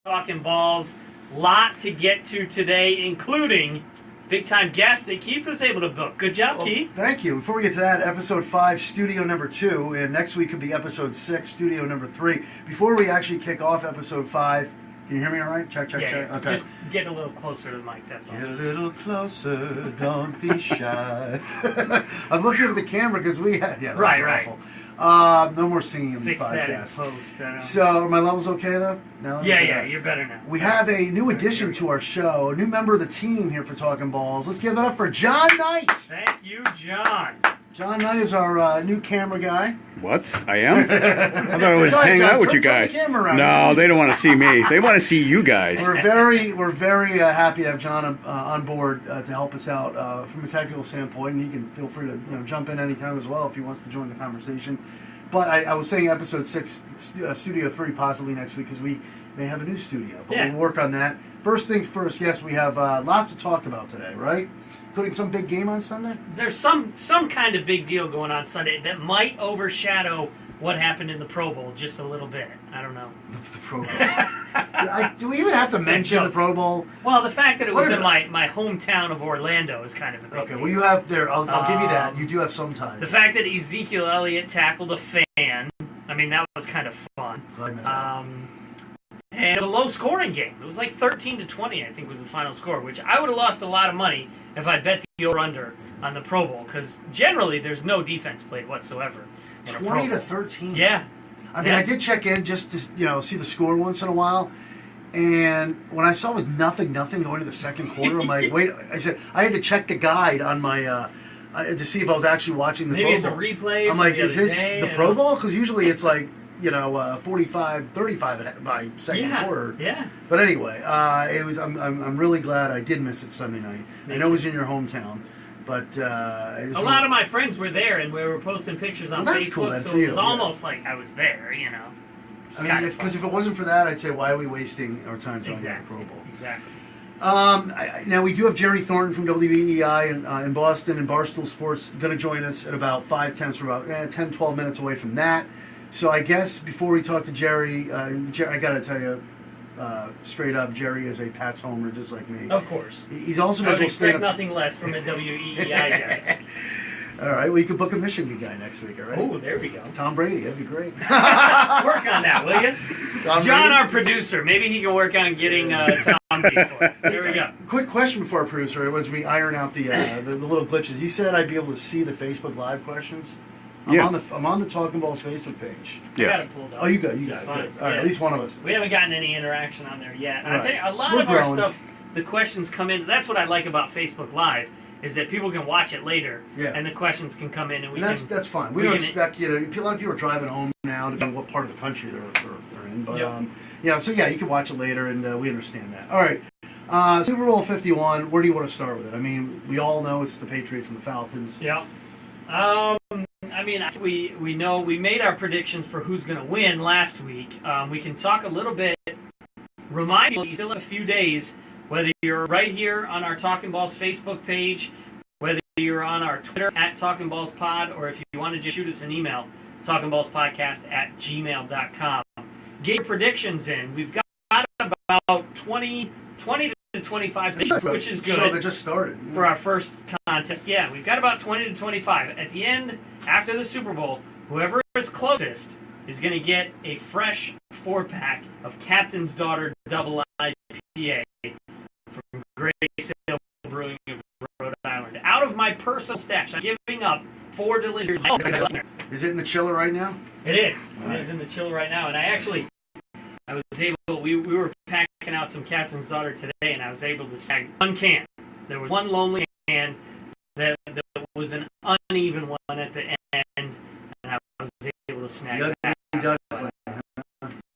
Talking Balls. Lot to get to today, including big-time guest that Keith was able to book. Good job, Keith. Thank you. Before we get to that, episode 5, studio number 2, and next week could be episode 6, studio number 3. Before we actually kick off episode 5, can you hear me all right? Check. Yeah. Okay. Just get a little closer to the mic, that's all. Get a little closer, don't be shy. I'm looking at the camera because we had... Yeah, right. awful. No more singing in the Fix that in podcast. post. So, are my levels okay, though? Now Yeah, you're better now. We have a new addition to our show, a new member of the team here for Talking Balls. Let's give it up for John Knight. Thank you, John. John Knight is our new camera guy. What? I am? I thought I was hanging out with you guys. No, they don't want to see me. They want to see you guys. We're very happy to have John on board to help us out from a technical standpoint, and he can feel free to jump in anytime as well if he wants to join the conversation. But I was saying episode 6, studio 3 possibly next week because we may have a new studio. But we'll work on that. First things first, yes, we have lots to talk about today, right? Including some big game on Sunday? There's some kind of big deal going on Sunday that might overshadow what happened in the Pro Bowl just a little bit. I don't know. The Pro Bowl. Do we even have to mention the Pro Bowl? Well, the fact that it was in my hometown of Orlando is kind of a big deal. Okay, well, you have there. I'll give you that. You do have some ties. The fact that Ezekiel Elliott tackled a fan, I mean, that was kind of fun. And it was a low-scoring game. It was like 13-20, I think, was the final score, which I would have lost a lot of money if I bet the over-under on the Pro Bowl, because generally there's no defense played whatsoever. 20-13. Yeah. I mean, I did check in just to see the score once in a while, and when I saw it was nothing going to the second quarter, I'm like, wait. I said I had to check the guide on my to see if I was actually watching the Pro Bowl. Maybe it's a replay. I'm like, is this the Pro Bowl? Because usually it's like 45-35 by second quarter. Yeah. But anyway, it was. I'm really glad I did miss it Sunday night. I know it was in your hometown, but a lot of my friends were there, and we were posting pictures on Facebook. Cool, so it was almost like I was there. I mean, because if it wasn't for that, I'd say, why are we wasting our time talking about the Pro Bowl? Exactly. Now, we do have Jerry Thornton from WEEI in Boston and Barstool Sports going to join us at about 5:10, so we're about 10, 12 minutes away from that. So I guess before we talk to Jerry, I got to tell you straight up, Jerry is a Pats homer just like me. Of course. He's also I would expect nothing less from a WEEI guy. All right, well, you could book a Michigan guy next week, all right? Oh, there we go. Tom Brady, that'd be great. Work on that, will you? John, our producer, maybe he can work on getting Tom Brady for us. There we go. Quick question before our producer, as we iron out the little glitches. You said I'd be able to see the Facebook Live questions? I'm on the Talking Balls Facebook page. Yeah. Got it pulled up. Oh, you got it. Good. All right, at least one of us. We haven't gotten any interaction on there yet. Right. I think a lot of our stuff, the questions come in. That's what I like about Facebook Live, is that people can watch it later, and the questions can come in, and that's fine. We don't expect a lot of people are driving home now, depending on what part of the country they're in. But you can watch it later, and we understand that. All right, Super Bowl 51. Where do you want to start with it? I mean, we all know it's the Patriots and the Falcons. Yeah. I mean, we know we made our predictions for who's going to win last week. We can talk a little bit. Remind you still have a few days, whether you're right here on our Talking Balls Facebook page, whether you're on our Twitter at Talking Balls Pod, or if you want to just shoot us an email, talkingballspodcast@gmail.com. Get your predictions in. We've got about 20 to 25 predictions, which is good. So they just started. For our first contest. Yeah, we've got about 20 to 25. At the end, after the Super Bowl, whoever is closest is going to get a fresh 4-pack of Captain's Daughter Double IPA from Great Sale Brewing of Rhode Island. Out of my personal stash, I'm giving up 4 delicious... Is it in the chiller right now? It is. It is in the chiller right now. And I was able... We were packing out some Captain's Daughter today, and I was able to snag one can. There was one lonely can that was an uneven one at the end, and I was able to snag that.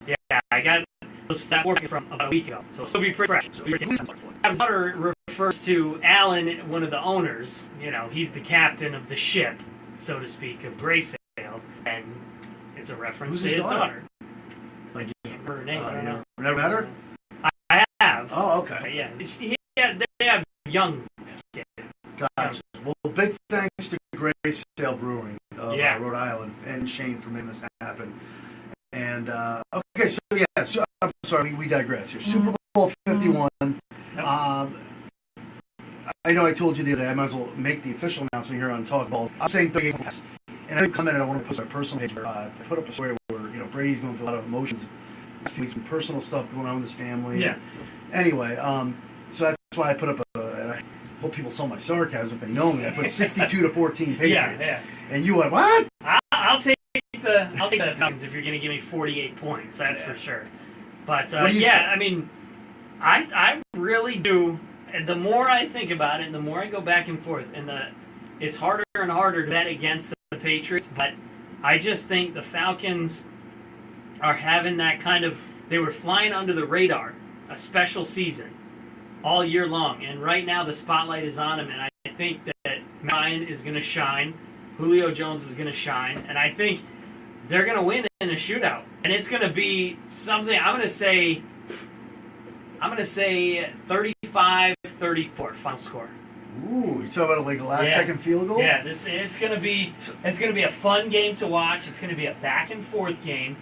Yeah, I got that working from about a week ago, so it'll be pretty fresh. Captain's Daughter refers to Alan, one of the owners. He's the captain of the ship, so to speak, of Graysail, and it's a reference to his daughter. Like, her name, I don't know. Never met her? I have. Oh, okay. Yeah, they have young kids. Gotcha. Well, big thanks to Great Sale Brewing of Rhode Island and Shane for making this happen. And okay, so I'm sorry, we digress here. Super Bowl 51. I know I told you the other day, I might as well make the official announcement here on Talk Ball. I'm saying 38 points. And I commented, I want to post on my personal page where I put up a story where, Brady's going through a lot of emotions. He's some personal stuff going on with his family. Yeah. Anyway, so that's why I put up and I hope people saw my sarcasm if they know me. I put 62-14 Patriots. Yeah. And you went, what? I'll take the Falcons if you're going to give me 48 points. That's for sure. But I mean, I really do. And the more I think about it, the more I go back and forth, and it's harder and harder to bet against the Patriots. But I just think the Falcons are having that kind of. They were flying under the radar, a special season, all year long, and right now the spotlight is on them. And I think that Ryan is going to shine, Julio Jones is going to shine, and I think they're going to win in a shootout, and it's going to be something. I'm going to say 35-34 final score. Ooh, you talking about like a last-second field goal? Yeah, it's going to be a fun game to watch. It's going to be a back-and-forth game,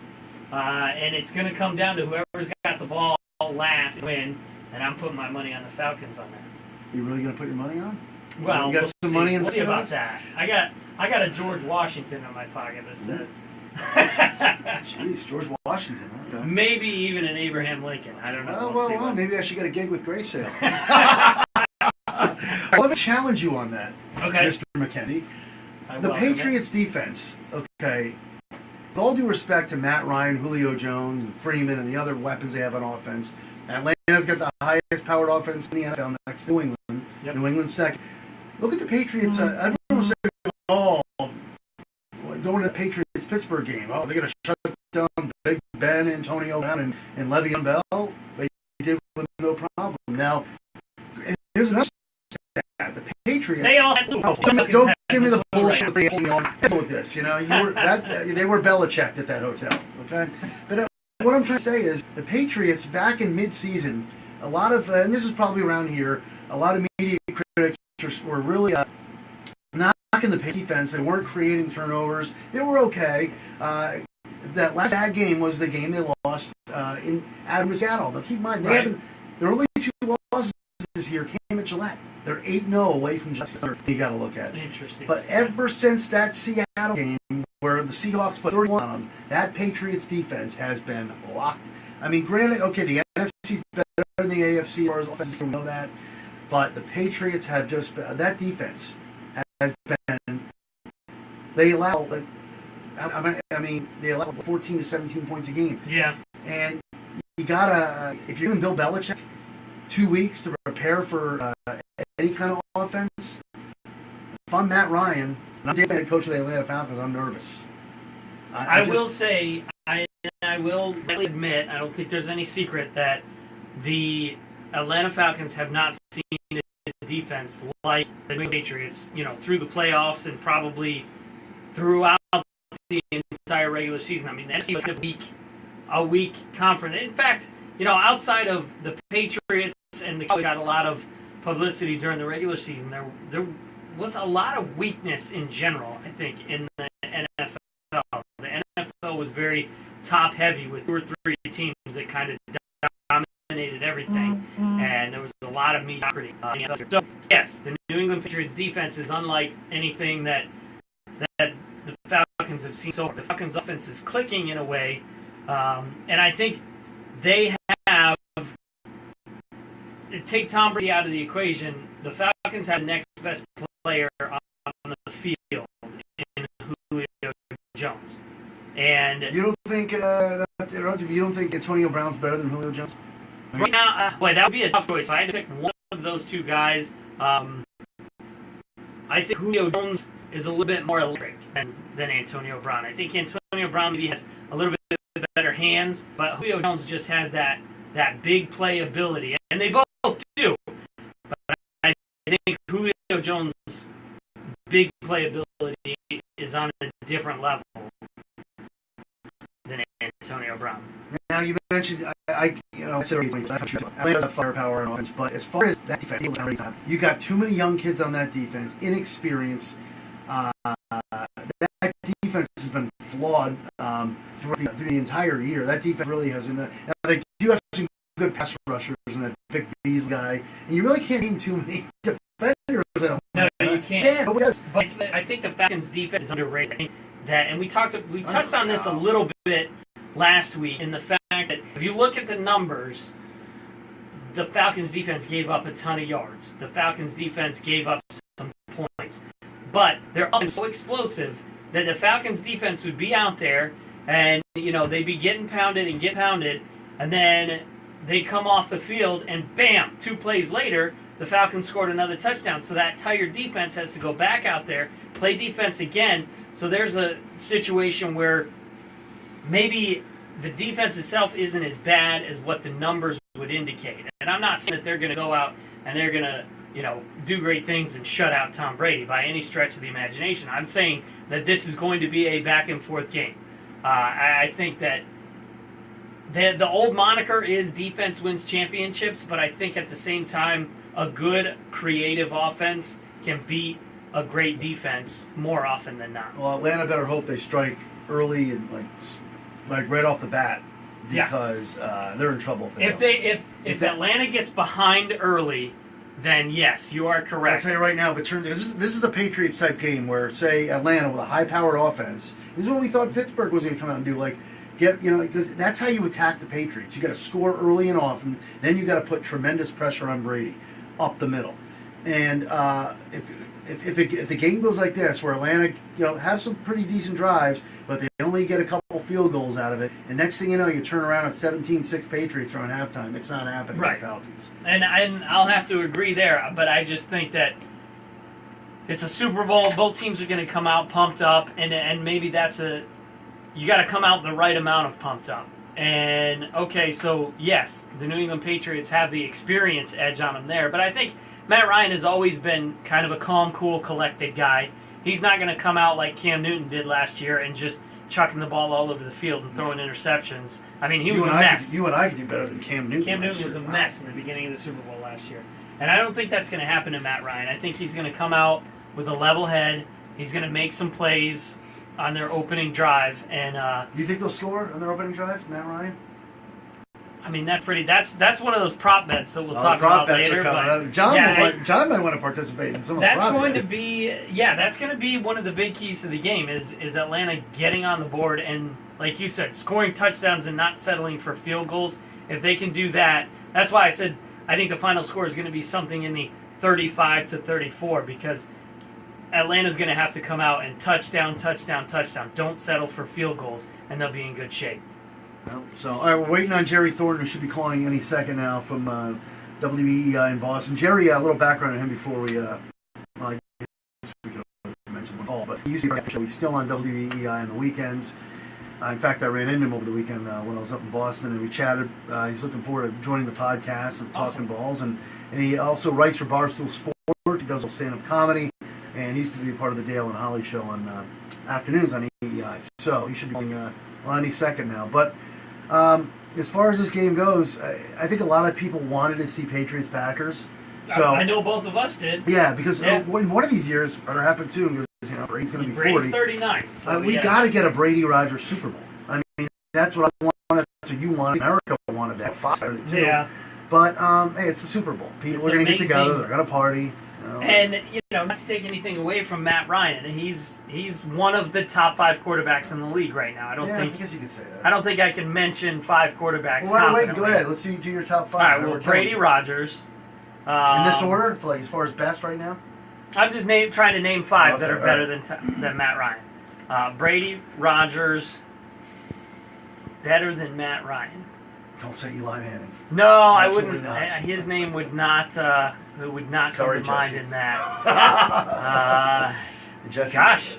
and it's going to come down to whoever's got the ball last to win. And I'm putting my money on the Falcons on that. You really going to put your money on? Well, you got some money in we'll see about that. I got a George Washington in my pocket that says. Jeez, George Washington. Okay. Maybe even an Abraham Lincoln. I don't know. Well, maybe I should get a gig with Gray Sale. Let me challenge you on that, okay, Mr. McKenzie. The Patriots defense, okay, with all due respect to Matt Ryan, Julio Jones, and Freeman, and the other weapons they have on offense, Atlanta's got the highest powered offense in the NFL next to New England. Yep. New England second. Look at the Patriots. Everyone was saying, going to the Patriots-Pittsburgh game. Oh, they're going to shut down Big Ben, Antonio Brown, and Le'Veon Bell. They did with no problem. Now, here's another stat. The Patriots. They all had to. Don't give me the bullshit with this. They were Belichicked at that hotel. Okay, but what I'm trying to say is the Patriots back in mid-season, a lot of, and this is probably around here, a lot of media critics were really knocking the Patriots defense. They weren't creating turnovers. They were okay. That last bad game was the game they lost in Seattle. Now keep in mind, their only two losses this year came at Gillette. They're 8-0 away from Gillette. You got to look at it. Interesting. But ever since that Seattle game where the Seahawks put 31 on them, that Patriots defense has been locked. I mean, granted, okay, the NFC's better than the AFC as far as offense, we know that. But the Patriots have just been, that defense has been. They allow, they allow 14 to 17 points a game. Yeah. And you gotta, if you're giving Bill Belichick 2 weeks to prepare for any kind of offense, if I'm Matt Ryan, and I'm the head coach of the Atlanta Falcons, I'm nervous. I will admit, I don't think there's any secret that the Atlanta Falcons have not seen a defense like the New Patriots, through the playoffs and probably throughout the entire regular season. I mean, the NFC was a weak conference. In fact, outside of the Patriots and the Cowboys got a lot of publicity during the regular season, there was a lot of weakness in general, I think, in the NFL. The NFL was very top-heavy with 2 or 3 teams that kind of dominated everything, and there was a lot of mediocrity. So, yes, the New England Patriots defense is unlike anything that the Falcons have seen so far. The Falcons' offense is clicking in a way, and I think they have. Take Tom Brady out of the equation, the Falcons have the next best player on the field in Julio Jones. And you don't think Antonio Brown's better than Julio Jones? Right now, that would be a tough choice. If I had to pick one of those two guys, I think Julio Jones is a little bit more electric than Antonio Brown. I think Antonio Brown maybe has a little bit better hands, but Julio Jones just has that big play ability, and they both do. But I think Julio Jones' big playability is on a different level than Antonio Brown. Now you mentioned I said Atlanta has firepower on offense, but as far as that defense, you got too many young kids on that defense, inexperienced. That defense has been flawed throughout the entire year. That defense really hasn't. Now they do have some good pass rushers and that Vic Beasley guy, and you really can't name too many defenders. No, you can't. Yeah, but I think the Falcons' defense is underrated. I think that, and we touched on this a little bit last week in the fact that if you look at the numbers, the Falcons' defense gave up a ton of yards. The Falcons' defense gave up some points, but they're offense so explosive that the Falcons' defense would be out there and they'd be getting pounded and get pounded, and then they come off the field and bam, 2 plays later, the Falcons scored another touchdown. So that tired defense has to go back out there, play defense again. So there's a situation where maybe the defense itself isn't as bad as what the numbers would indicate. And I'm not saying that they're going to go out and they're going to, do great things and shut out Tom Brady by any stretch of the imagination. I'm saying that this is going to be a back and forth game. I think that the old moniker is defense wins championships, but I think at the same time, a good creative offense can beat a great defense more often than not. Well, Atlanta better hope they strike early and like right off the bat, because they're in trouble. If Atlanta gets behind early, then yes, you are correct. I'll tell you right now, if it turns, this is a Patriots type game where, say, Atlanta with a high-powered offense. This is what we thought Pittsburgh was going to come out and do. Because that's how you attack the Patriots. You got to score early and often, then you got to put tremendous pressure on Brady up the middle. And if the game goes like this, where Atlanta has some pretty decent drives, but they only get a couple field goals out of it, and next thing you know, you turn around at 17-6 Patriots around halftime. It's not happening right. for the Falcons. And I'll have to agree there, but I just think that it's a Super Bowl. Both teams are going to come out pumped up, and maybe you got to come out the right amount of pumped up. And, okay, so, yes, the New England Patriots have the experience edge on them there, but I think Matt Ryan has always been kind of a calm, cool, collected guy. He's not going to come out like Cam Newton did last year and just chucking the ball all over the field and throwing interceptions. I mean, he was a mess. You and I could do better than Cam Newton. Cam Newton was a mess in the beginning of the Super Bowl last year. And I don't think that's going to happen to Matt Ryan. I think he's going to come out with a level head. He's going to make some plays on their opening drive. And you think they'll score on their opening drive, Matt Ryan? I mean, that's one of those prop bets that we'll talk about later. But John might want to participate in some of the prop bets. That's going to be one of the big keys to the game is Atlanta getting on the board and, like you said, scoring touchdowns and not settling for field goals. If they can do that, that's why I said I think the final score is going to be something in the 35-34, because Atlanta's going to have to come out and touchdown. Don't settle for field goals, and they'll be in good shape. All right, we're waiting on Jerry Thornton, who should be calling any second now from WEEI in Boston. Jerry, a little background on him before we I guess we could mention the call, but he used to be on the show. He's still on WEEI on the weekends. In fact, I ran into him over the weekend when I was up in Boston, and we chatted. He's looking forward to joining the podcast and talking balls, and he also writes for Barstool Sports. He does stand-up comedy, and he used to be a part of the Dale and Holly show on afternoons on EEI. So he should be calling any second now, but. As far as this game goes, I think a lot of people wanted to see Patriots-Packers. So I know both of us did. Yeah, because one of these years, it'll happen too, because Brady's going to be 40. Brady's 39. So we got to get a Brady-Rodgers Super Bowl. I mean, that's what I wanted. That's what you wanted. America wanted that. Fox wanted it too. Yeah. But hey, it's the Super Bowl. People are going to get together. They're going to party. And not to take anything away from Matt Ryan, he's one of the top 5 quarterbacks in the league right now. I guess you could say that. I don't think I can mention 5 quarterbacks. Well, wait, go ahead. Let's do your top 5. All right, well, Brady, Rodgers. In this order, as far as best right now. I'm just trying to name 5 that are better than Matt Ryan. Brady, Rodgers, better than Matt Ryan. Don't say Eli Manning. No, I wouldn't. His name would not come to mind in that. Gosh.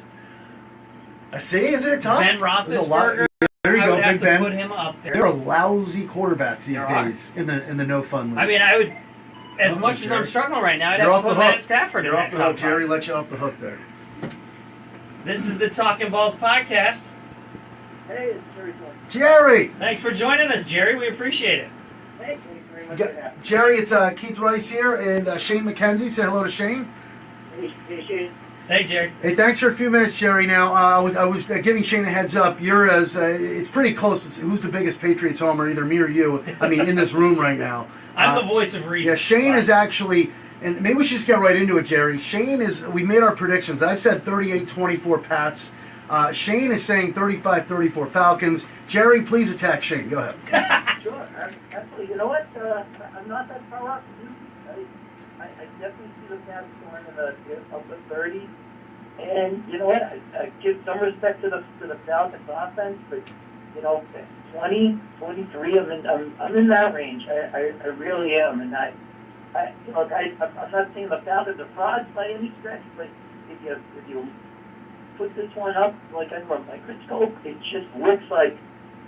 See, isn't it tough? Ben Roethlisberger. There you go, Big Ben. Put him up there. There are lousy quarterbacks these days in the no fun league. I mean, I would. As much as I'm struggling right now, I'd have to put Matt Stafford in that top 5. You're off the hook. Jerry let you off the hook there. This is the Talkin' Balls podcast. Hey, it's Jerry Thornton. Jerry! Thanks for joining us, Jerry. We appreciate it. Thank you very much. Jerry, it's Keith Rice here and Shane McKenzie. Say hello to Shane. Hey, Shane. Hey, Jerry. Hey, thanks for a few minutes, Jerry. Now, I was giving Shane a heads up. You're it's pretty close. Who's the biggest Patriots homer, either me or you? I mean, in this room right now. I'm the voice of reason. Yeah, Shane is actually, and maybe we should just get right into it, Jerry. Shane is, we made our predictions. I've said 38-24 Pats. Shane is saying 35-34 Falcons. Jerry, please attack Shane. Go ahead. Sure. Actually, you know what? I'm not that far off. I definitely see the Pats going in the upper 30s. And you know what? I give some respect to the Falcons offense, but you know, 20, 23. I'm in that range. I really am, and I'm not saying the Falcons are frauds by any stretch, but if you put this one up like under a microscope, it just looks like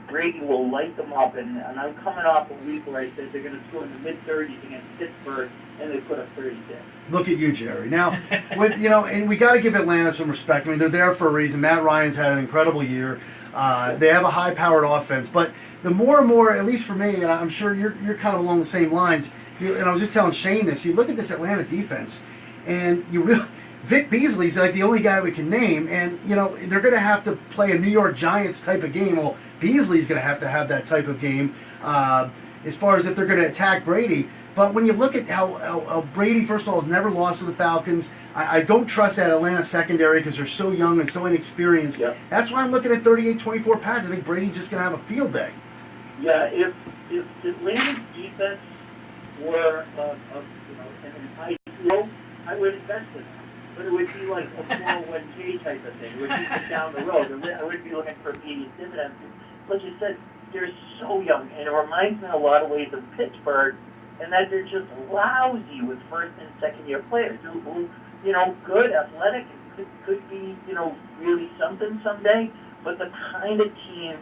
Brady will light them up. And I'm coming off a week where I said they're going to score in the mid-30s against Pittsburgh, and they put up 36. Look at you, Jerry. Now, and we got to give Atlanta some respect. I mean, they're there for a reason. Matt Ryan's had an incredible year. They have a high-powered offense, but the more and more, at least for me, and I'm sure you're kind of along the same lines. And I was just telling Shane this. You look at this Atlanta defense, and Vic Beasley's like the only guy we can name, and they're going to have to play a New York Giants type of game. Well, Beasley's going to have that type of game as far as if they're going to attack Brady. But when you look at how Brady, first of all, has never lost to the Falcons, I don't trust that Atlanta secondary because they're so young and so inexperienced. Yep. That's why I'm looking at 38-24 Pats. I think Brady's just going to have a field day. Yeah, if Atlanta's defense were an ideal, I would invest in them. But it would be like a 401k type of thing. It would be down the road. I would be looking for immediate dividends. Like you said, they're so young, and it reminds me in a lot of ways of Pittsburgh, and that they're just lousy with first and second year players who good, athletic, and could be, really something someday, but the kind of team,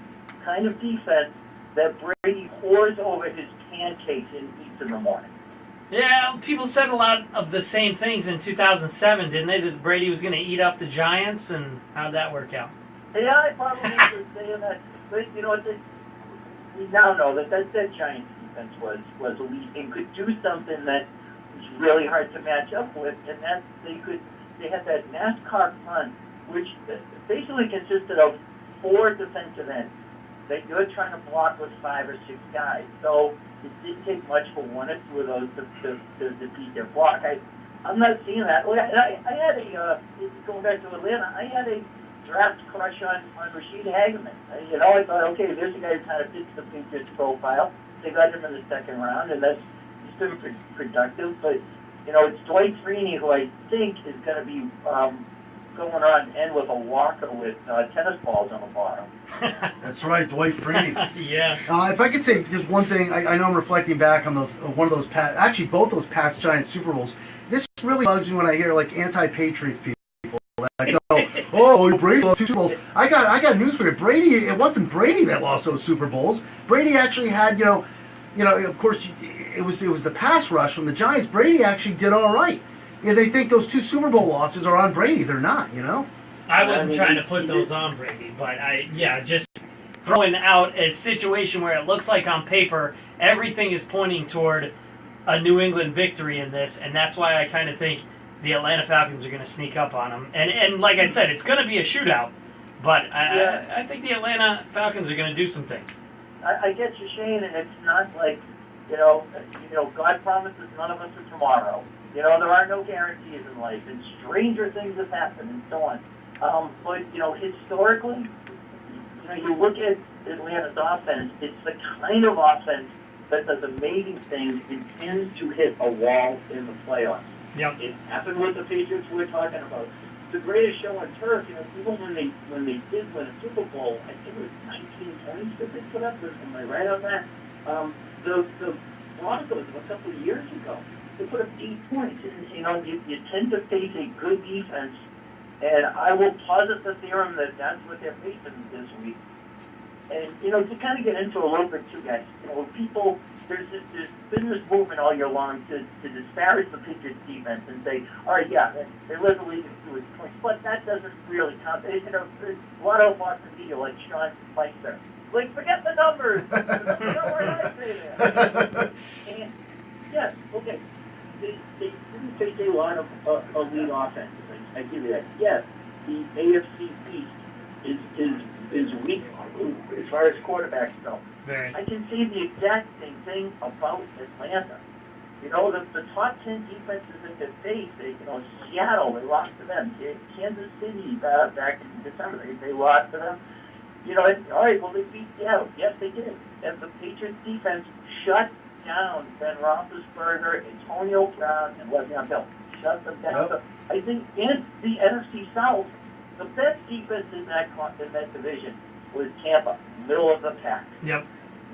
kind of defense that Brady pours over his pancakes and eats in the morning. Yeah, people said a lot of the same things in 2007, didn't they? That Brady was going to eat up the Giants, and how'd that work out? Yeah, I probably was saying that, but we now know that Giants defense was elite and could do something that was really hard to match up with, and that they had that NASCAR punt, which basically consisted of 4 defensive ends that you're trying to block with 5 or 6 guys. So it didn't take much for 1 or 2 of those to beat their block. I'm not seeing that. I had going back to Atlanta, I had a draft crush on Rashid Hageman. I thought, okay, there's a guy who kind of fits the Patriots profile. They got him in the 2nd round, and he's been productive. But it's Dwight Freeney, who I think is going to be going on end with a locker with tennis balls on the bottom. That's right, Dwight Freeney. Yeah. If I could say just one thing, I know I'm reflecting back on one of those both those Pats Giants Super Bowls. This really bugs me when I hear like anti-Patriots people. Like, oh, Brady lost 2 Super Bowls. I got news for you. Brady, it wasn't Brady that lost those Super Bowls. Brady actually had, of course, it was the pass rush from the Giants. Brady actually did all right. Yeah, they think those 2 Super Bowl losses are on Brady. They're not, I wasn't trying to put those on Brady, but just throwing out a situation where it looks like on paper everything is pointing toward a New England victory in this, and that's why I kind of think the Atlanta Falcons are going to sneak up on them. And like I said, it's going to be a shootout, but I think the Atlanta Falcons are going to do some things. I get you, Shane, and it's not like, God promises none of us are tomorrow. There are no guarantees in life, and stranger things have happened, and so on. But, historically, you look at Atlanta's offense, it's the kind of offense that does amazing things and tends to hit a wall in the playoffs. Yep. It happened with the Patriots we're talking about. The greatest show on turf, even when they did win a Super Bowl, I think it was 19 points that they put up. Am I right on that? The Broncos a couple of years ago, they put up 8 points. And, you tend to face a good defense, and I will posit the theorem that that's what they're facing this week. And, to kind of get into a little bit too, guys, people, there's been this movement all year long to disparage the Patriots defense and say, all right, yeah, they led the league in 2 points, but that doesn't really count. There's a lot of Boston media, like Sean Spicer, like, forget the numbers. We're not saying that. And, yes, okay, they didn't face a lot of elite offenses. I give you that. Yes, the AFC East is weak as far as quarterbacks go. Very. I can say the exact same thing about Atlanta. You know, the top 10 defenses in the face, Seattle, they lost to them. Kansas City, back in December, they lost to them. You know, all right, well, they beat Seattle. Yes, they did. And the Patriots defense shut down Ben Roethlisberger, Antonio Brown, and Le'Veon Bell. Shut them down. Yep. So I think in the NFC South, the best defense in that division was Tampa, middle of the pack. Yep.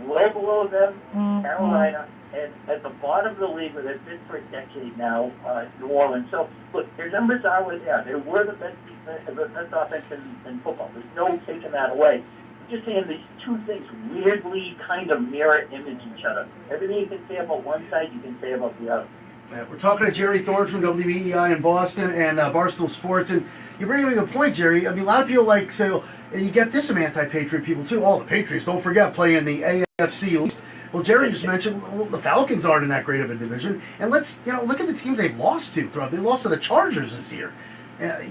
Well below them, Carolina, and at the bottom of the league, where they've been for a decade now, New Orleans. So, look, their numbers are what they are. They were the best defense, the best offense in football. There's no taking that away. I'm just saying these two things weirdly kind of mirror image each other. Everything you can say about one side, you can say about the other. Yeah, we're talking to Jerry Thornton from WEEI in Boston and Barstool Sports, and you're bringing up a good point, Jerry. I mean, a lot of people say, well, and you get this from anti-Patriot people too. Oh, the Patriots, don't forget, play in the AFC East. Well, Jerry just mentioned the Falcons aren't in that great of a division, and let's look at the teams they've lost to. They lost to the Chargers this year. I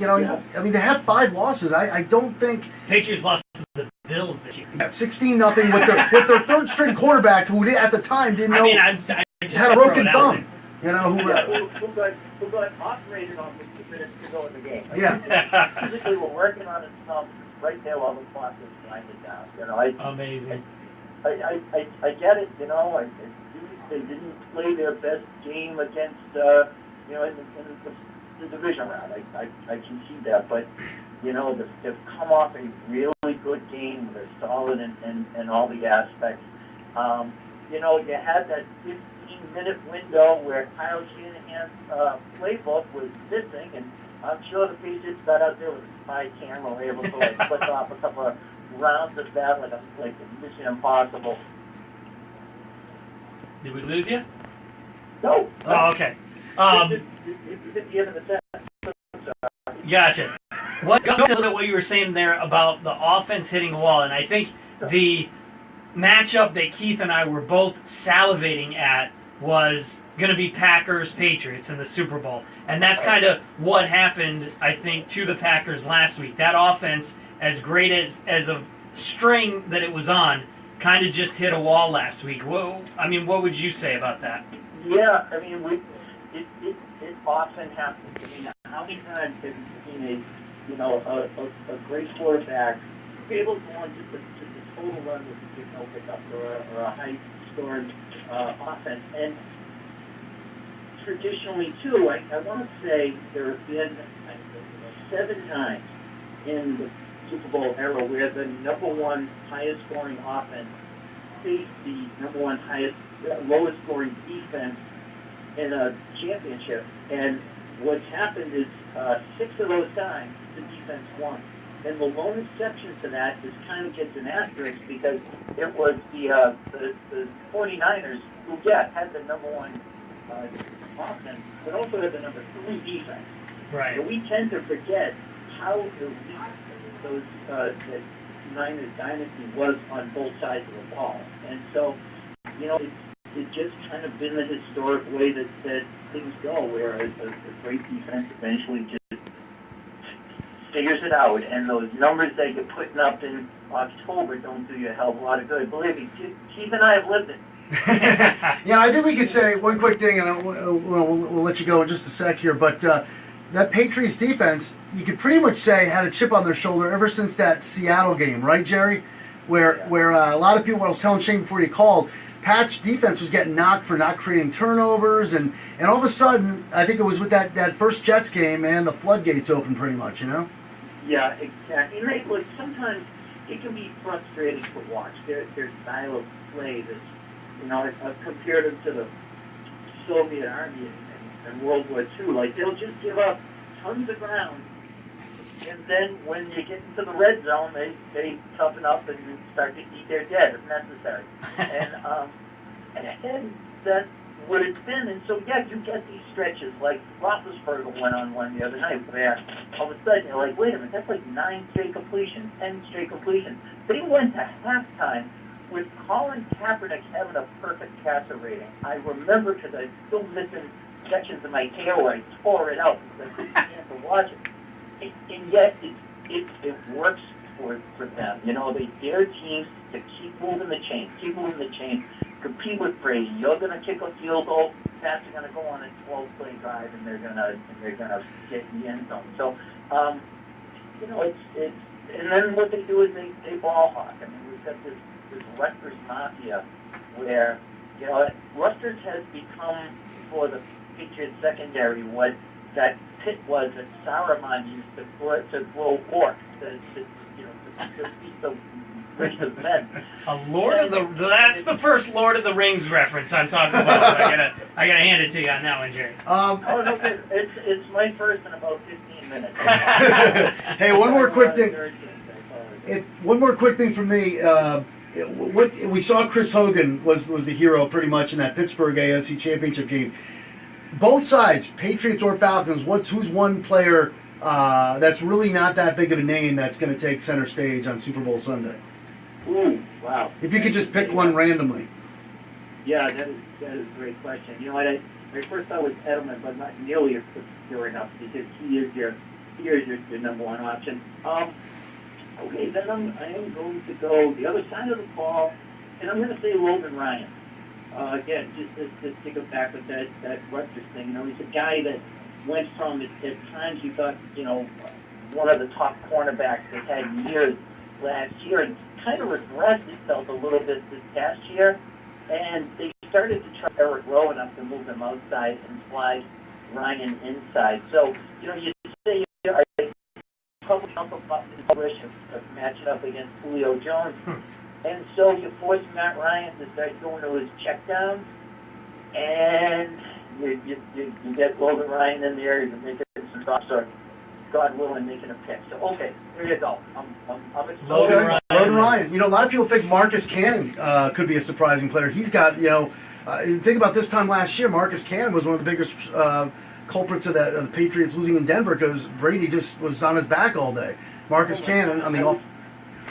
mean, they have 5 losses. I don't think Patriots lost to the Bills this year. 16-0 with their third-string quarterback, who at the time didn't know I just had a throw broken it out thumb. there. Who got operated on with 2 minutes to go in the game. Yeah. Physically, we're working on his thumb right there while the clock is winding down. Amazing. I get it, they didn't play their best game against, in the division round. I can see that, but, they've come off a really good game. They're solid in all the aspects. You had that 15-minute window where Kyle Shanahan's playbook was missing, and I'm sure the Patriots got out there with a spy camera, were able to click off a couple of rounds of that like a Mission Impossible. Did we lose you? No. Oh, okay. It's at the end of the set. Gotcha. Go into a little bit what you were saying there about the offense hitting the wall, and I think the matchup that Keith and I were both salivating at was going to be Packers-Patriots in the Super Bowl, and that's kind of what happened, I think, to the Packers last week. That offense, as great as a string that it was on, kind of just hit a wall last week. What would you say about that? Yeah, I mean, it often happens. I mean, how many times have you seen a great quarterback be able to go on just a total run with no pickup or a high-scoring offense? And traditionally, too, I want to say there have been 7 times in the Super Bowl era where the number one highest scoring offense faced the number one lowest scoring defense in a championship. And what's happened is 6 of those times the defense won. And the lone exception to that is kind of gets an asterisk because it was the 49ers who, had the number one offense, but also had the number 3 defense. Right. So we tend to forget how elite those that Niners dynasty was on both sides of the ball. And so, it's just kind of been the historic way that things go, where a great defense eventually just figures it out, and those numbers that you're putting up in October don't do you a hell of a lot of good. Believe me, Keith and I have lived it. I think we could say one quick thing, and we'll let you go in just a sec here, but that Patriots defense, you could pretty much say, had a chip on their shoulder ever since that Seattle game, right, Jerry? Where a lot of people, when I was telling Shane before you called, Pat's defense was getting knocked for not creating turnovers, and all of a sudden, I think it was with that first Jets game, man, the floodgates opened pretty much, Yeah, exactly. And look, sometimes it can be frustrating to watch. Their style of play that's, I've compared them to the Soviet Army in World War II. Like, they'll just give up tons of ground, and then when you get into the red zone, they toughen up and start to eat their dead if necessary. And that's what it's been. And so, you get these stretches, like Roethlisberger went on one the other night, where all of a sudden you're like, wait a minute, that's like 9 straight completions, 10 straight completions. They went to halftime with Colin Kaepernick having a perfect passer rating. I remember, because I'm still missing sections of my tail where I tore it out because I couldn't stand to watch it. And yet, it works for them. You know, they dare teams to keep moving the chain, compete with Brady. You're going to kick a field goal, Pats are going to go on a 12-play drive, and they're going to get in the end zone. So, you know, it's and then what they do is they ball hawk. I mean, we've got this Rutgers mafia where, you know, Rutgers has become for the Patriots secondary what that pit was that Saruman used to grow orcs, to beat the race of men. That's the first Lord of the Rings reference on Talking About. I gotta hand it to you on that one, Jerry. No, it's my first in about 15 minutes. Hey, one more quick thing from me. What we saw, Chris Hogan was the hero pretty much in that Pittsburgh AFC Championship game. Both sides, Patriots or Falcons, who's one player that's really not that big of a name that's going to take center stage on Super Bowl Sunday? Ooh, wow. If you could just pick one randomly. Yeah, that is a great question. You know what, my first thought was Edelman, but not nearly as obscure enough because he is your number one option. Okay, then I am going to go the other side of the ball, and I'm going to say Logan Ryan. Again, just to take it back with that Rutgers thing. You know, he's a guy that went from, at times you thought, you know, one of the top cornerbacks that had years last year, and kind of regressed itself a little bit this past year. And they started to try Eric Rowe enough to move him outside and slide Ryan inside. So, you know, you say, are they probably up about the wish of matching up against Julio Jones? And so you force Matt Ryan to start going to his checkdowns, and you get Logan Ryan in there, you're making some drops, or God willing, making a pick. So, okay, there you go. I'm excited. Logan Ryan. You know, a lot of people think Marcus Cannon could be a surprising player. He's got, you know, think about this time last year, Marcus Cannon was one of the biggest culprits of the Patriots losing in Denver because Brady just was on his back all day. Marcus Cannon on the off.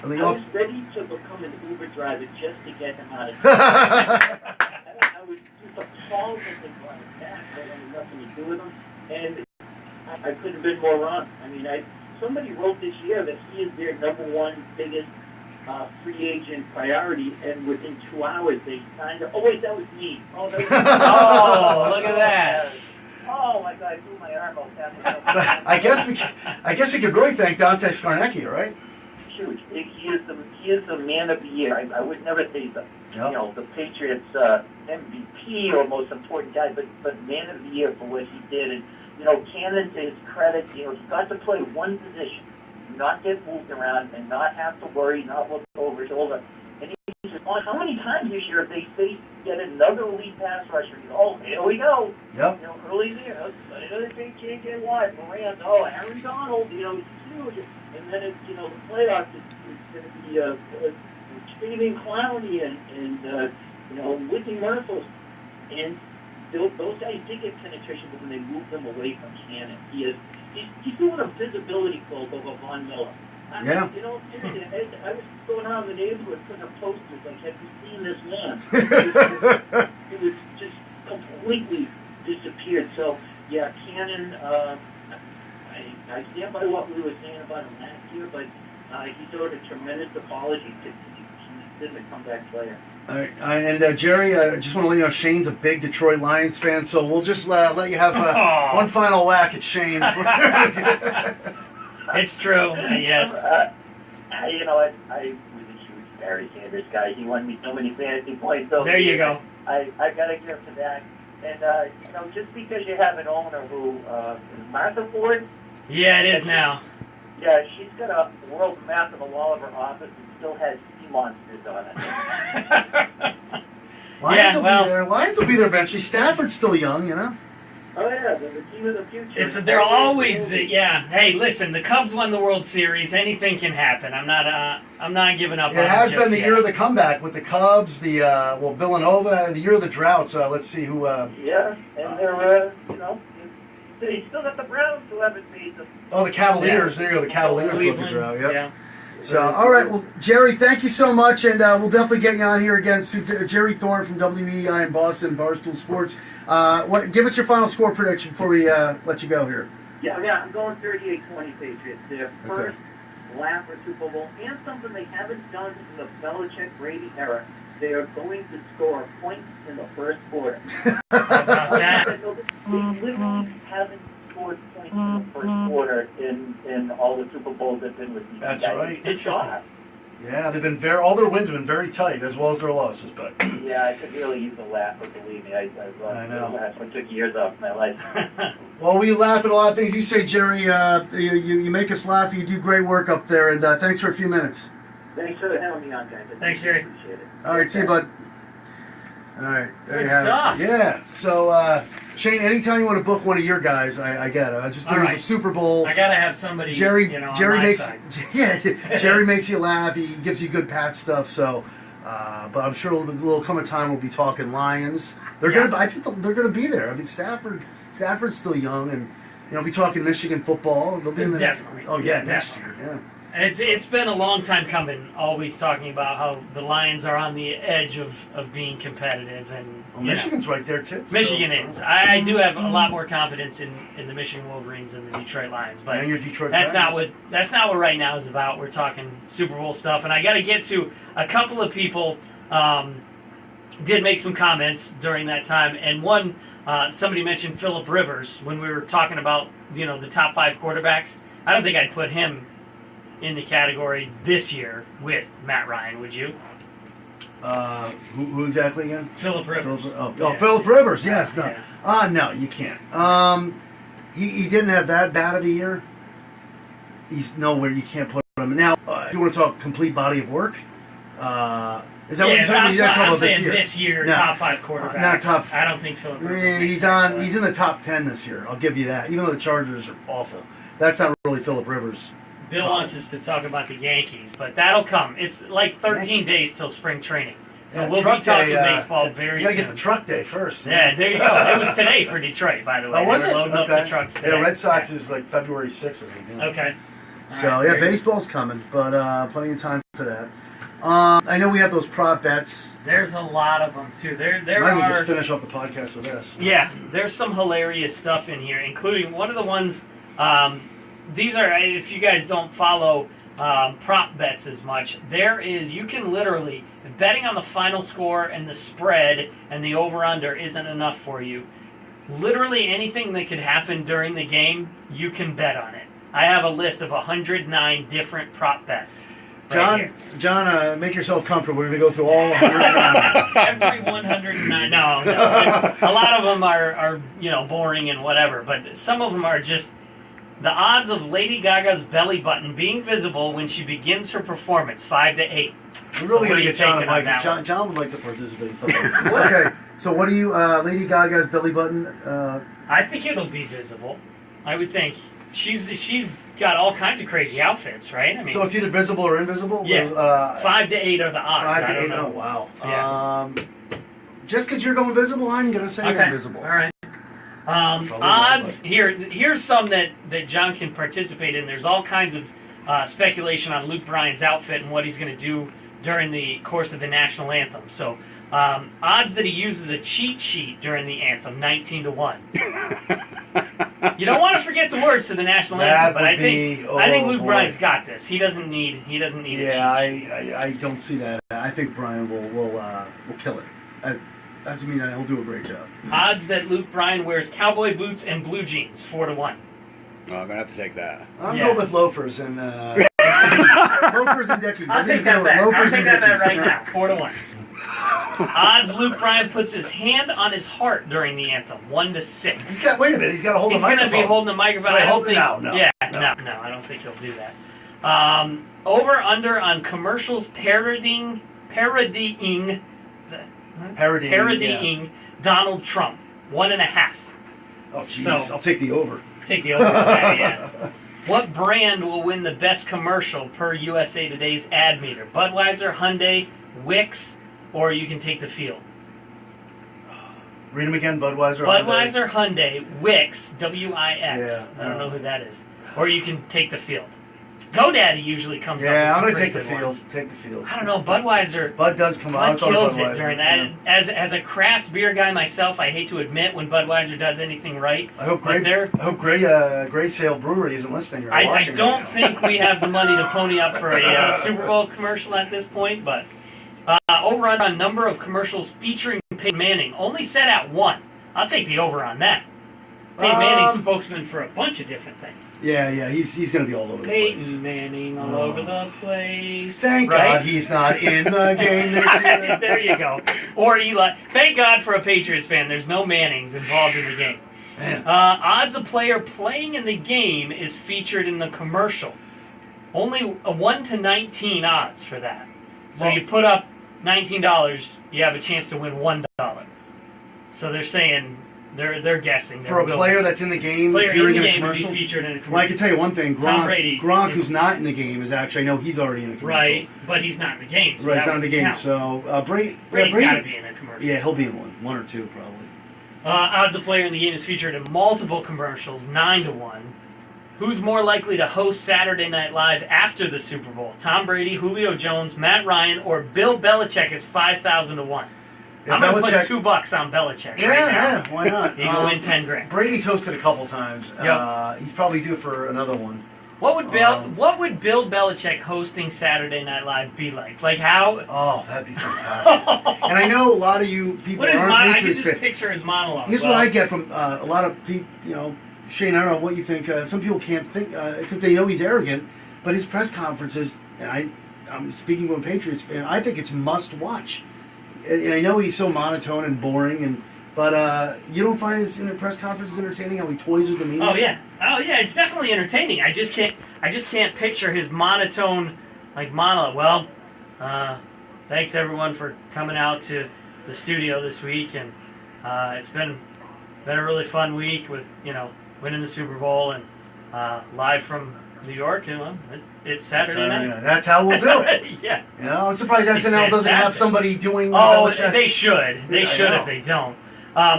I was ready to become an Uber driver just to get him out of town. I was just appalled that they brought him back. I had nothing to do with him. And I couldn't have been more wrong. I mean, somebody wrote this year that he is their number one biggest free agent priority, and within 2 hours they signed him. Oh, wait, that was me. Oh, that was me. Oh, look at that. Oh, my God, I threw my arm out. I guess we could really thank Dante Scarnecchia, right? Huge. He is the man of the year. I would never say the Patriots MVP or most important guy, but man of the year for what he did. And you know, Cannon, to his credit, you know, he got to play one position, not get moved around, and not have to worry, not look over his shoulder. And he just, how many times this year have they faced yet another elite pass rusher? Oh, here we go. Yep. You know, early there, another thing can't get wide. Moran, Aaron Donald, you know, he's huge. And then it's, you know, the playoffs, it's going to be Stephen Clowney and you know, Whitney Merciless. And those guys did get penetration, but when they moved them away from Cannon, he's doing a visibility quote over Von Miller. Yeah. You know, seriously, I was going around the neighborhood putting up posters like, have you seen this man? It was just completely disappeared. So, yeah, Cannon, I stand by what we were saying about him last year, but he showed a tremendous apology. He's been a comeback player. All right, and Jerry, I just want to let you know Shane's a big Detroit Lions fan, so we'll just let you have one final whack at Shane. It's true, yes. You know, I was a huge Barry Sanders guy. He won me so many fantasy points. So there you go. I got to give to that. And, you know, just because you have an owner who is Martha Ford. Yeah, it is now. Yeah, she's got a world map on the wall of her office and still has sea monsters on it. Lions will be there. Lions will be there eventually. Stafford's still young, you know. Oh yeah, the team of the future. They're always Hey, listen, the Cubs won the World Series. Anything can happen. I'm not giving up. It has been the year of the comeback with the Cubs, Villanova, the year of the drought. So let's see who. Yeah, and they're you know. They still got the Browns who haven't made them. Oh, the Cavaliers. Yeah. There you go. The Cavaliers broke the drought. Yep. Yeah. So, all right. Well, Jerry, thank you so much, and we'll definitely get you on here again soon. Jerry Thornton from WEEI in Boston, Barstool Sports. Give us your final score prediction before we let you go here. Yeah, I'm going 38-20 Patriots. Their first lap for Super Bowl, and something they haven't done in the Belichick-Brady era. They are going to score points in the first quarter. How about that? They literally haven't scored points in the first quarter in all the Super Bowls they've been with these That's guys. right. It's odd. Yeah, they've been all their wins have been very tight, as well as their losses. But Yeah, I could really use a laugh, but believe me, I know. The last one took years off my life. well, we laugh at a lot of things you say, Jerry. You make us laugh. You do great work up there, and thanks for a few minutes. Thanks for having me on, guys. Thanks, Jerry. Appreciate it. All right, see you, bud. All right, there Good you have stuff. it. Yeah. So, Shane, anytime you want to book one of your guys, I get it. I just All there was right. a Super Bowl. I gotta have somebody. Jerry on Jerry my makes side. Jerry makes you laugh. He gives you good Pat stuff. So, but I'm sure there'll come a time we'll be talking Lions. They're Yeah. gonna. I think they're gonna be there. I mean, Stafford's still young, and be talking Michigan football. They'll be in the Definitely. Oh yeah, next Definitely. year. Yeah. It's been a long time coming. Always talking about how the Lions are on the edge of being competitive, and Well, Michigan's right there too. Michigan so, is. I do have a lot more confidence in the Michigan Wolverines than the Detroit Lions, but and your Detroit. that's not Tigers. what right now is about. We're talking Super Bowl stuff, and I got to get to a couple of people did make some comments during that time, and one somebody mentioned Phillip Rivers when we were talking about the top 5 quarterbacks. I don't think I'd put him in the category this year with Matt Ryan. Would you? Who exactly again? Phillip Rivers. Phillip Rivers. Yes. No. Yeah. No, you can't. He didn't have that bad of a year. He's nowhere. You can't put him now. If you want to talk complete body of work, is that what you're saying? I'm You're talking about saying this year. No, No. top 5 quarterbacks. Not top. I don't think Phillip Rivers. He's on. He's in the top 10 this year. I'll give you that. Even though the Chargers are awful, that's not really Phillip Rivers. Bill wants us to talk about the Yankees, but that'll come. It's like 13 Yankees. days till spring training. So Yeah, we'll be truck talking day, baseball very You gotta soon. get the truck day first. Yeah, there you go. It was today for Detroit, by the way. Oh, was They it? were loading up the trucks today. Yeah, Red Sox is like February 6th or something. Okay. So All right, yeah, very good. baseball's coming, but plenty of time for that. I know we have those prop bets. There's a lot of them too. There Might as well are. just finish off the podcast with this. Yeah, there's some hilarious stuff in here, including one of the ones. These are, if you guys don't follow prop bets as much, you can literally, betting on the final score and the spread and the over-under isn't enough for you. Literally anything that could happen during the game, you can bet on it. I have a list of 109 different prop bets. John, make yourself comfortable. We're going to go through all 109. Every 109. No. A lot of them are boring and whatever, but some of them are just the odds of Lady Gaga's belly button being visible when she begins her performance, 5 to 8. We're really going to you get John taking a on mic. that John would like to participate. Okay, so what do you, Lady Gaga's belly button? I think it'll be visible. I would think she's got all kinds of crazy outfits, right? I mean, So it's either visible or invisible? yeah. 5 to 8 are the odds. 5 I to don't 8. know. Oh, wow. Yeah. Just because you're going visible, I'm going to say Okay. invisible. All right. Probably Odds not, here's some that John can participate in. There's all kinds of speculation on Luke Bryan's outfit and what he's going to do during the course of the national anthem. So odds that he uses a cheat sheet during the anthem, 19 to 1. You don't want to forget the words to the national anthem, but I think Luke Bryan's got this. He doesn't need a cheat sheet. Yeah, I don't see that. I think Bryan will kill it. Doesn't mean he'll do a great job. Odds that Luke Bryan wears cowboy boots and blue jeans, 4 to 1. Oh, I'm gonna have to take that. I'm Yeah. going with loafers and loafers and dickies. I'll take that bet. I'll take that bet right now, 4 to 1. Odds Luke Bryan puts his hand on his heart during the anthem, 1 to 6. Wait a minute, he's got to hold He's the going to microphone. be holding the microphone. Wait, I don't hold it think. now. No. Yeah, no, I don't think he'll do that. Over under on commercials parodying Donald Trump, 1.5. Oh, jeez. So- I'll take the over. Take the over. Yeah. What brand will win the best commercial per USA Today's ad meter? Budweiser, Hyundai, Wix, or you can take the field. Read them again, Budweiser. Budweiser, Hyundai, Wix, WIX. Yeah, I don't know who that is. Or you can take the field. GoDaddy usually comes up with Yeah, I'm some going to take pretty the good field. ones. Take the field. I don't know, Budweiser. Bud does come out. Bud kills it Budweiser, during that. yeah. As a craft beer guy myself, I hate to admit when Budweiser does anything right. I hope but Gray Sale Brewery isn't listening or I watching. don't think we have the money to pony up for a Super Bowl commercial at this point, but over on number of commercials featuring Peyton Manning, only set at 1. I'll take the over on that. Peyton Manning's spokesman for a bunch of different things. Yeah, he's going to be all over the place. Peyton Manning all over the place. Thank God he's not in the game this year. There you go. Or Eli. Thank God for a Patriots fan. There's no Mannings involved in the game. Man. Odds a player playing in the game is featured in the commercial. Only a 1 to 19 odds for that. So you put up $19, you have a chance to win $1. So they're saying they're guessing for a player that's in the game, appearing in a commercial. Be featured in a commercial. Well, I can tell you one thing: Tom Brady, Gronk, who's not in the game, is actually I know he's already in a commercial. Right, but he's not in the game. So right, he's not in the game. Count. So Brady's got to be in a commercial. Yeah, he'll be in one or two probably. Odds a player in the game is featured in multiple commercials, 9 to 1. Who's more likely to host Saturday Night Live after the Super Bowl? Tom Brady, Julio Jones, Matt Ryan, or Bill Belichick is 5,000 to 1. Yeah, I'm going to put $2 on Belichick. Yeah, why not? He can win 10 grand. Brady's hosted a couple times. Yep. He's probably due for another one. What would Bill Belichick hosting Saturday Night Live be like? Like how? Oh, that'd be fantastic. And I know a lot of you people aren't Patriots fans. I can just picture his monologue. Here's what I get from a lot of people. You know, Shane, I don't know what you think. Some people can't think because they know he's arrogant, but his press conferences, and I'm speaking to a Patriots fan. I think it's must watch. And I know he's so monotone and boring, but you don't find his press conferences entertaining? How he toys with the media? Oh yeah, it's definitely entertaining. I just can't picture his monotone monologue. Well, thanks everyone for coming out to the studio this week, and it's been a really fun week with winning the Super Bowl and live from New York. It's Saturday night. That's how we'll do it. Yeah. I'm surprised SNL doesn't have somebody doing. They should. They should if they don't.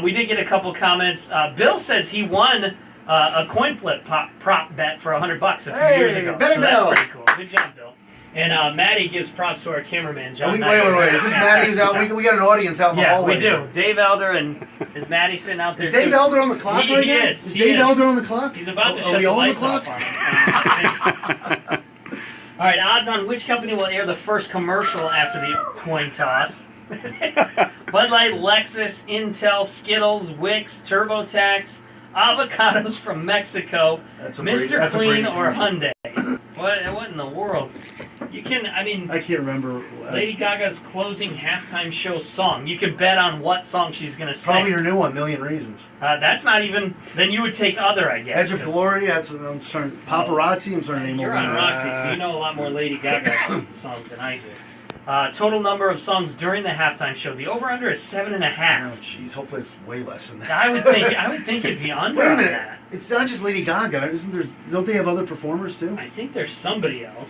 We did get a couple comments. Bill says he won a coin flip prop bet for $100 a few years ago. Benny so Bill. That's pretty cool. Good job, Bill. And Maddie gives props to our cameraman, John. Wait. Is this Maddie who's out? We got an audience out in the hallway. Yeah, we do. Dave Elder and is Maddie sitting out there? Is Dave Elder on the clock right now? He is. Is Dave Elder on the clock? He's about to shut we the all on the lights clock? off on him. All right, odds on which company will air the first commercial after the coin toss. Bud Light, Lexus, Intel, Skittles, Wix, TurboTax, avocados from Mexico, Mr. Clean, or Hyundai. What in the world? I can't remember. Lady Gaga's closing halftime show song. You can bet on what song she's going to sing. Probably her new one, Million Reasons. That's not even. Then you would take other, I guess. Edge of Glory. I'm starting. Paparazzi. I'm starting to name You're on Roxy, so you know a lot more Lady Gaga songs than I do. Total number of songs during the halftime show. The over/under is 7.5. Oh, jeez. Hopefully it's way less than that. I would think it'd be under. Wait a minute. That. It's not just Lady Gaga. Don't they have other performers too? I think there's somebody else.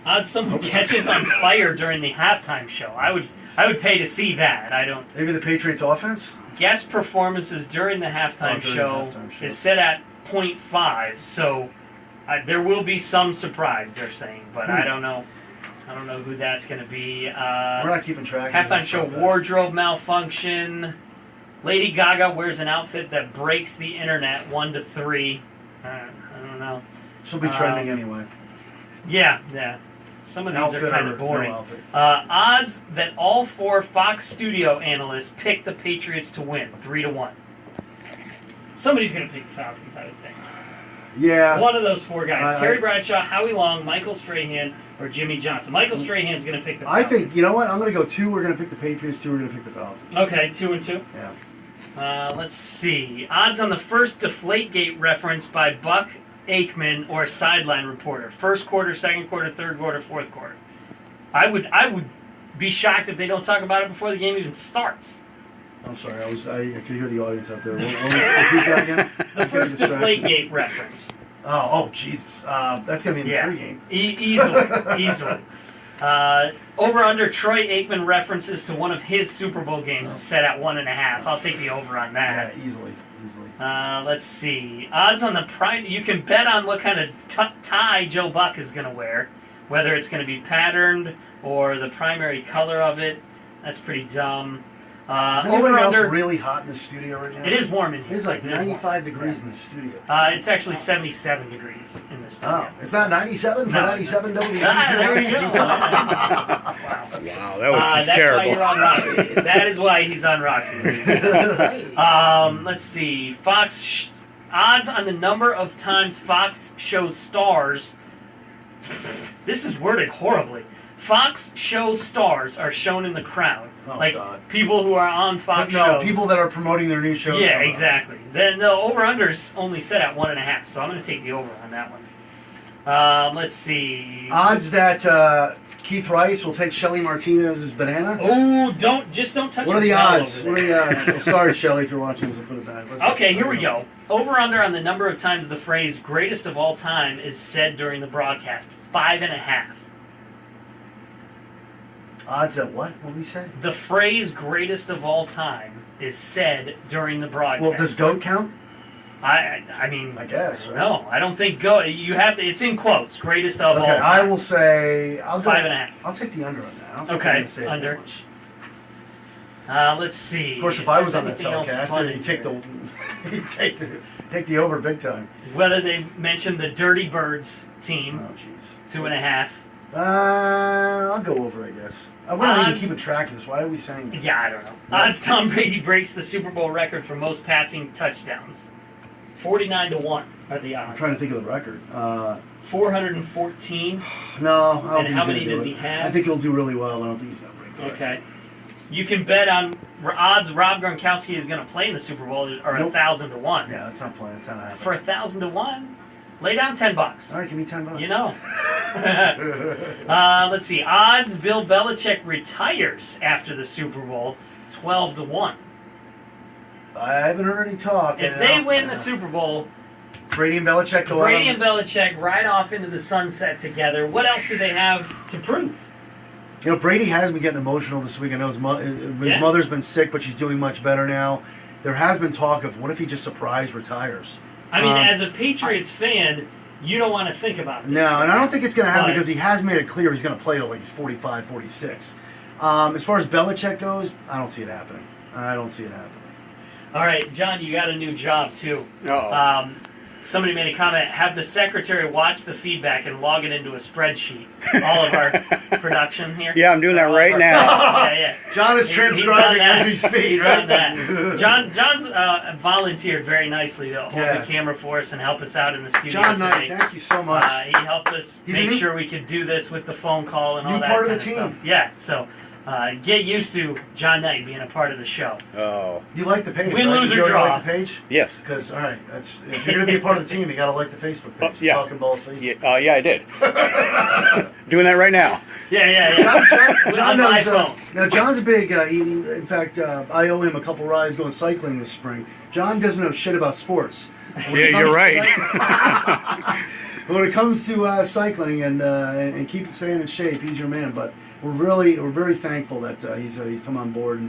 Odds someone catches on fire during the halftime show. I would pay to see that. I don't. Maybe the Patriots offense. Guest performances during the halftime show is set at 0.5. So there will be some surprise. They're saying, but I don't know. I don't know who that's going to be. We're not keeping track. Halftime show wardrobe malfunction. Lady Gaga wears an outfit that breaks the internet 1 to 3. I don't know. She'll be trending anyway. Yeah. Some of these are kind of boring. No odds that all 4 Fox Studio analysts pick the Patriots to win, 3 to 1. Somebody's going to pick the Falcons, I would think. Yeah. One of those 4 guys. Terry Bradshaw, Howie Long, Michael Strahan, or Jimmy Johnson. Michael Strahan's going to pick the Falcons. I think, you know what? I'm going to go 2. We're going to pick the Patriots. 2. We're going to pick the Falcons. Okay, 2 and 2. Yeah. Let's see. Odds on the first Deflategate reference by Buck Aikman or sideline reporter. First quarter, second quarter, third quarter, fourth quarter. I would be shocked if they don't talk about it before the game even starts. I'm sorry. I could hear the audience out there. Repeat that again. The first Deflategate reference. Oh, Jesus. That's going to be in the pregame. Easily. Over under Troy Aikman references to one of his Super Bowl games is set at 1.5. I'll take the over on that. Yeah, easily. Let's see. Odds on the prime. You can bet on what kind of tie Joe Buck is going to wear, whether it's going to be patterned or the primary color of it. That's pretty dumb. Is Over anyone and else under. really hot in the studio right now? It is warm in here. It's like 95 degrees in the studio. It's actually 77 degrees in this studio. Oh, it's not 97 for No. 97 WCC? There you go. Wow. Wow, that was just that's terrible. why you're on Roxy. That is why he's on Roxy. Let's see. Fox odds on the number of times Fox shows stars. This is worded horribly. Fox show stars are shown in the crowd. Oh, like God. people who are on Fox No, shows. people that are promoting their new shows. Yeah, exactly. Then the over-under's only set at 1.5, so I'm going to take the over on that one. Let's see. Odds that Keith Rice will take Shelly Martinez's banana. Oh, don't touch. What are the your odds? bell What over are there. the odds? Well, sorry, Shelly, if you're watching this, I'll put it back. Okay, here we go. Over/under on the number of times the phrase "greatest of all time" is said during the broadcast. 5.5. Odds at what? What did we say? The phrase "greatest of all time" is said during the broadcast. Well, does GOAT count? I mean, I guess, right? No, I don't think go. You have to. It's in quotes. Greatest of all Okay, time. I will say I'll go, 5.5. I'll take the under on that. I don't think I'm Okay, gonna say it that under. much. Let's see. Of course, if I was on that there's anything else telecast, fun he'd in take here. take the over big time. Whether they mentioned the Dirty Birds team, Oh, jeez. 2.5. I'll go over, I guess. We're not even Odds- keeping track of this. Why are we saying that? Yeah, I don't know. Odds Tom Brady breaks the Super Bowl record for most passing touchdowns. 49-1 are the I'm odds. trying to think of the record. 414. No, I don't think And he's how gonna many do does it. he have? I think he'll do really well. I don't think he's going to break it. Okay. You can bet on odds Rob Gronkowski is going to play in the Super Bowl are Nope. 1,000-1. Yeah, that's not playing. That's not happening. For 1,000-1, lay down $10. All right, give me $10. You know. Let's see. Odds Bill Belichick retires after the Super Bowl, 12-1. I haven't heard any talk. If they win the Super Bowl, Brady and Belichick go Brady out. and Belichick ride off into the sunset together. What else do they have to prove? You know, Brady has been getting emotional this week. I know his Yeah. mother's been sick, but she's doing much better now. There has been talk of what if he just surprise retires. I mean, as a Patriots fan, you don't want to think about this. No, and I don't think it's going to happen But- because he has made it clear he's going to play till like he's 45, 46. As far as Belichick goes, I don't see it happening. I don't see it happening. All right, John, you got a new job, too. Uh-oh. Somebody made a comment, have the secretary watch the feedback and log it into a spreadsheet. All of our production here. Yeah, I'm doing that right now. Yeah. John is He's transcribing on that. as we speak. He's right? on that. John's volunteered very nicely to hold Yeah. the camera for us and help us out in the studio John Knight, today. thank you so much. He helped us He's a make new- sure we could do this with the phone call and all New that part of kind the team. stuff. Yeah, so get used to John Knight being a part of the show. Oh, You like the page, Win, right? lose, or You already draw. like the page? yes. Because, all right, if you're going to be a part of the team, you got to like the Facebook page. Yeah. Talking Balls Facebook. Yeah, I did. Doing that right now. Yeah. John On knows, my phone. now, John's a big, in fact, I owe him a couple rides going cycling this spring. John doesn't know shit about sports. When it Yeah, comes you're to right. when it comes to cycling and keeping staying in shape, he's your man. But we're very thankful that he's come on board,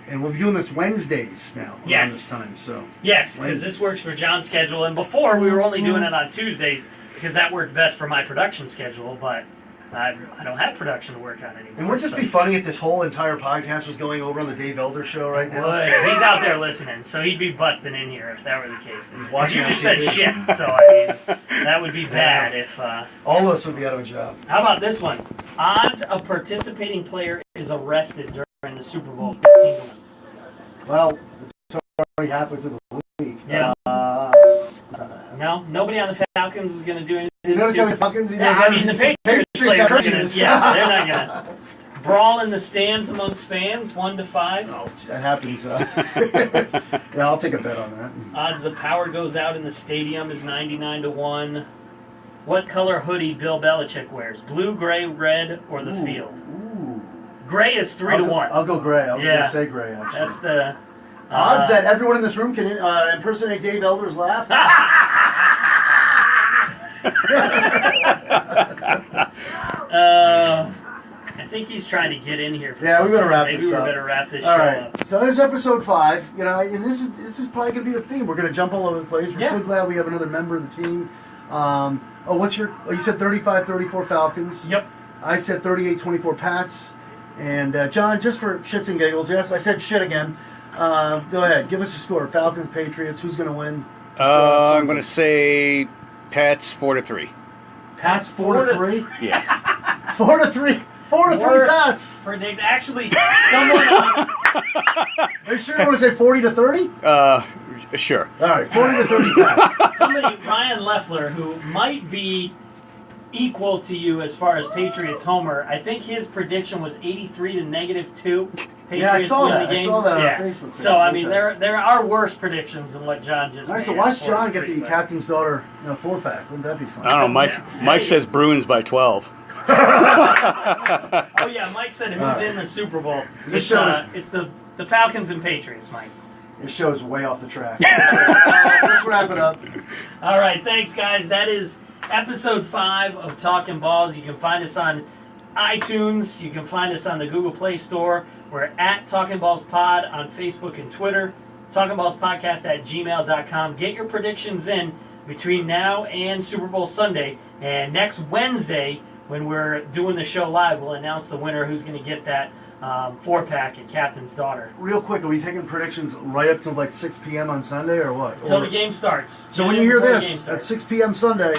and we'll be doing this Wednesdays now around Yes. this time. So Yes, because this works for John's schedule. And before, we were only doing it on Tuesdays because that worked best for my production schedule, but I don't have production to work on anymore. and wouldn't this be funny if this whole entire podcast was going over on the Dave Elder show right now? Would. He's out there listening, so he'd be busting in here if that were the case. He's watching You on just said TV. shit, so I mean, that would be bad if... All of us would be out of a job. How about this one? Odds a participating player is arrested during the Super Bowl. Well, it's already halfway through the week. Yeah. No? Nobody on the Falcons is going to do anything. You notice how many Falcons he knows? Yeah, I mean, the Patriots players are are gonna, genius. yeah, they're not going to. Brawl in the stands amongst fans, 1-5. Oh, that happens. Yeah, I'll take a bet on that. Odds the power goes out in the stadium is 99-1. What color hoodie Bill Belichick wears? Blue, gray, red, or the field? Ooh. Gray is 3-1. I'll go gray. I was Yeah. going to say gray, actually. That's the Odds that everyone in this room can impersonate Dave Elder's laugh? I think he's trying to get in here. Yeah, we better wrap Maybe this we up. better wrap this All show right, up. so there's episode 5. You know, and this is probably gonna be the theme. We're gonna jump all over the place. We're Yeah. so glad we have another member of the team. You said 35-34 Falcons. Yep. I said 38-24 Pats. And John, just for shits and giggles, yes, I said shit again. Go ahead, give us a score. Falcons, Patriots. Who's gonna win? I'm going to say Pats 4-3. Pats 4-3. Yes. 4-3. 4-3 Pats. Predict. Actually, someone on, Are you sure you want to say 40-30? Sure. All right, 40-30 Pats. somebody, Ryan Leffler, who might be equal to you as far as Patriots homer. I think his prediction was 83 to -2. Patriots Yeah, I saw win that. the game. I saw that yeah. on Facebook page. So I mean, Okay. there are worse predictions than what John just. All right, so made. watch John get 43, the but- captain's daughter 4-pack. Wouldn't that be fun? I don't know. Mike Yeah. says Bruins by 12. Oh yeah, Mike said who's in the Super Bowl. This It's show the Falcons and Patriots, Mike. This show's way off the track. Let's wrap it up. All right, thanks guys. That is episode 5 of Talkin' Balls. You can find us on iTunes. You can find us on the Google Play Store. We're at Talkin' Balls Pod on Facebook and Twitter. TalkinBallsPodcast@gmail.com. Get your predictions in between now and Super Bowl Sunday. And next Wednesday, when we're doing the show live, we'll announce the winner who's going to get that 4-pack at Captain's Daughter. Real quick, are we taking predictions right up till like 6 p.m. on Sunday or what? Until Or- the game starts. So Get when it you hear before the this game at starts. 6 p.m. Sunday,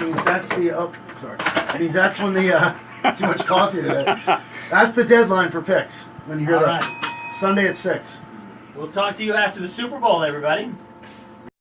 means that's the means that's when the too much coffee today. That's the deadline for picks. When you hear All that right. Sunday at 6. We'll talk to you after the Super Bowl, everybody.